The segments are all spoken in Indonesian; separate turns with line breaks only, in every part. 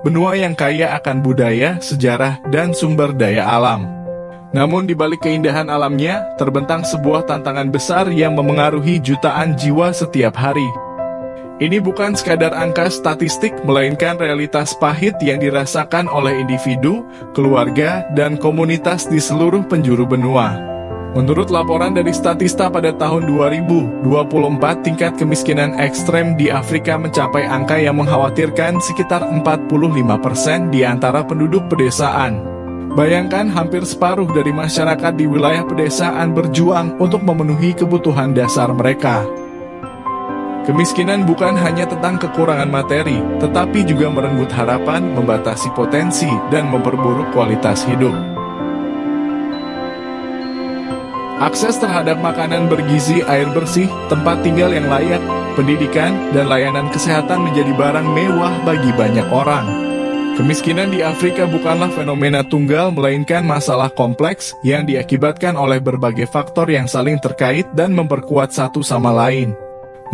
benua yang kaya akan budaya, sejarah, dan sumber daya alam. Namun di balik keindahan alamnya, terbentang sebuah tantangan besar yang memengaruhi jutaan jiwa setiap hari. Ini bukan sekadar angka statistik, melainkan realitas pahit yang dirasakan oleh individu, keluarga, dan komunitas di seluruh penjuru benua. Menurut laporan dari Statista pada tahun 2024, tingkat kemiskinan ekstrem di Afrika mencapai angka yang mengkhawatirkan sekitar 45% di antara penduduk pedesaan. Bayangkan hampir separuh dari masyarakat di wilayah pedesaan berjuang untuk memenuhi kebutuhan dasar mereka. Kemiskinan bukan hanya tentang kekurangan materi, tetapi juga merenggut harapan, membatasi potensi, dan memperburuk kualitas hidup. Akses terhadap makanan bergizi, air bersih, tempat tinggal yang layak, pendidikan, dan layanan kesehatan menjadi barang mewah bagi banyak orang. Kemiskinan di Afrika bukanlah fenomena tunggal, melainkan masalah kompleks yang diakibatkan oleh berbagai faktor yang saling terkait dan memperkuat satu sama lain.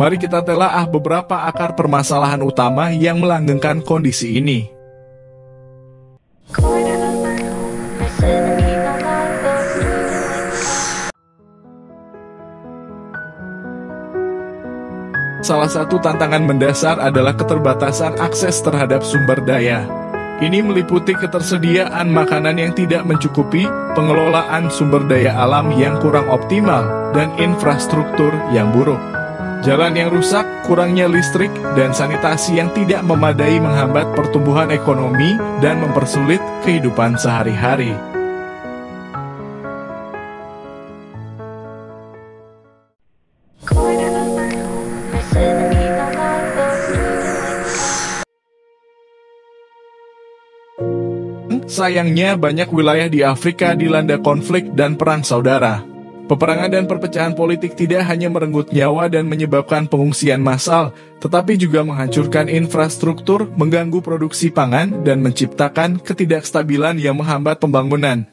Mari kita telaah beberapa akar permasalahan utama yang melanggengkan kondisi ini. Salah satu tantangan mendasar adalah keterbatasan akses terhadap sumber daya. Ini meliputi ketersediaan makanan yang tidak mencukupi, pengelolaan sumber daya alam yang kurang optimal, dan infrastruktur yang buruk. Jalan yang rusak, kurangnya listrik, dan sanitasi yang tidak memadai menghambat pertumbuhan ekonomi dan mempersulit kehidupan sehari-hari. Sayangnya, banyak wilayah di Afrika dilanda konflik dan perang saudara. Peperangan dan perpecahan politik tidak hanya merenggut nyawa dan menyebabkan pengungsian massal, tetapi juga menghancurkan infrastruktur, mengganggu produksi pangan, dan menciptakan ketidakstabilan yang menghambat pembangunan.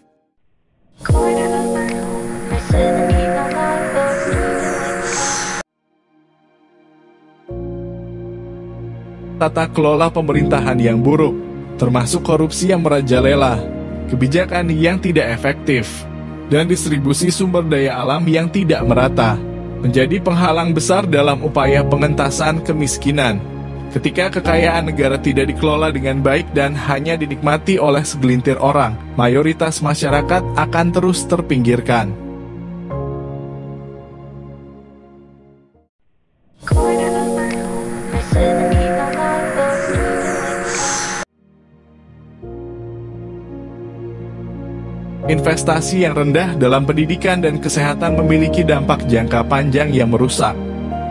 Tata kelola pemerintahan yang buruk, termasuk korupsi yang merajalela, kebijakan yang tidak efektif, dan distribusi sumber daya alam yang tidak merata, menjadi penghalang besar dalam upaya pengentasan kemiskinan. Ketika kekayaan negara tidak dikelola dengan baik dan hanya dinikmati oleh segelintir orang, mayoritas masyarakat akan terus terpinggirkan. Investasi yang rendah dalam pendidikan dan kesehatan memiliki dampak jangka panjang yang merusak.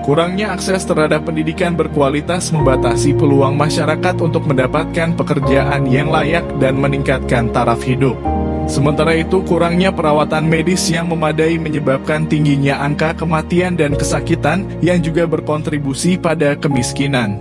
Kurangnya akses terhadap pendidikan berkualitas membatasi peluang masyarakat untuk mendapatkan pekerjaan yang layak dan meningkatkan taraf hidup. Sementara itu, kurangnya perawatan medis yang memadai menyebabkan tingginya angka kematian dan kesakitan yang juga berkontribusi pada kemiskinan.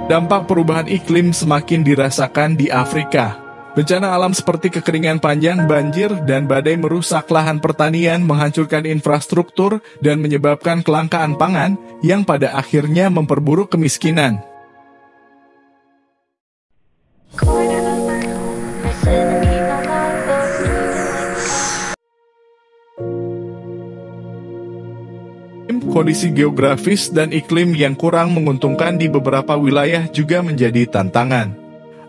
Dampak perubahan iklim semakin dirasakan di Afrika. Bencana alam seperti kekeringan panjang, banjir, dan badai merusak lahan pertanian, menghancurkan infrastruktur, dan menyebabkan kelangkaan pangan yang pada akhirnya memperburuk kemiskinan. Kondisi geografis dan iklim yang kurang menguntungkan di beberapa wilayah juga menjadi tantangan.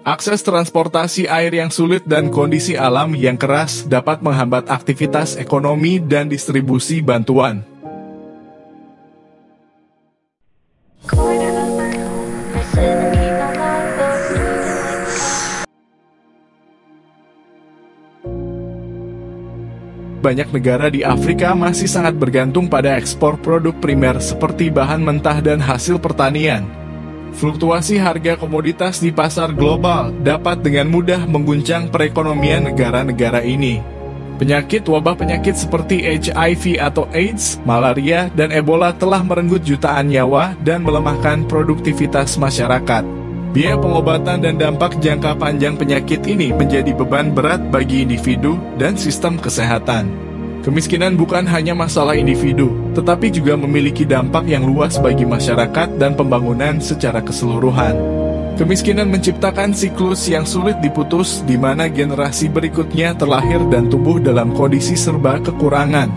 Akses transportasi air yang sulit dan kondisi alam yang keras dapat menghambat aktivitas ekonomi dan distribusi bantuan. Banyak negara di Afrika masih sangat bergantung pada ekspor produk primer seperti bahan mentah dan hasil pertanian. Fluktuasi harga komoditas di pasar global dapat dengan mudah mengguncang perekonomian negara-negara ini. Wabah penyakit seperti HIV atau AIDS, malaria, dan Ebola telah merenggut jutaan nyawa dan melemahkan produktivitas masyarakat. Biaya pengobatan dan dampak jangka panjang penyakit ini menjadi beban berat bagi individu dan sistem kesehatan. Kemiskinan bukan hanya masalah individu, tetapi juga memiliki dampak yang luas bagi masyarakat dan pembangunan secara keseluruhan. Kemiskinan menciptakan siklus yang sulit diputus, di mana generasi berikutnya terlahir dan tumbuh dalam kondisi serba kekurangan.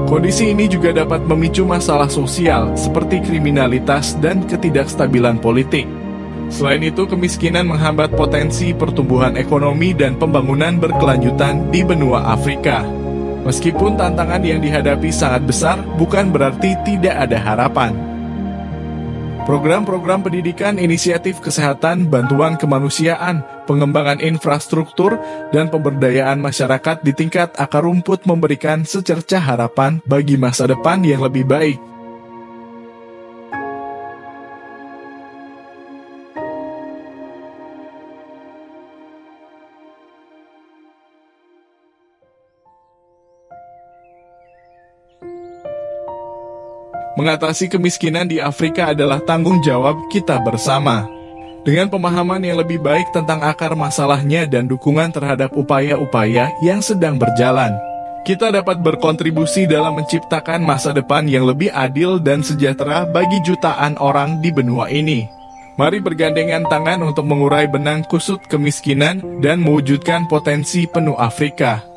Kondisi ini juga dapat memicu masalah sosial seperti kriminalitas dan ketidakstabilan politik. Selain itu, kemiskinan menghambat potensi pertumbuhan ekonomi dan pembangunan berkelanjutan di benua Afrika. Meskipun tantangan yang dihadapi sangat besar, bukan berarti tidak ada harapan. Program-program pendidikan, inisiatif kesehatan, bantuan kemanusiaan, pengembangan infrastruktur, dan pemberdayaan masyarakat di tingkat akar rumput memberikan secercah harapan bagi masa depan yang lebih baik. Mengatasi kemiskinan di Afrika adalah tanggung jawab kita bersama. Dengan pemahaman yang lebih baik tentang akar masalahnya dan dukungan terhadap upaya-upaya yang sedang berjalan, kita dapat berkontribusi dalam menciptakan masa depan yang lebih adil dan sejahtera bagi jutaan orang di benua ini. Mari bergandengan tangan untuk mengurai benang kusut kemiskinan dan mewujudkan potensi penuh Afrika.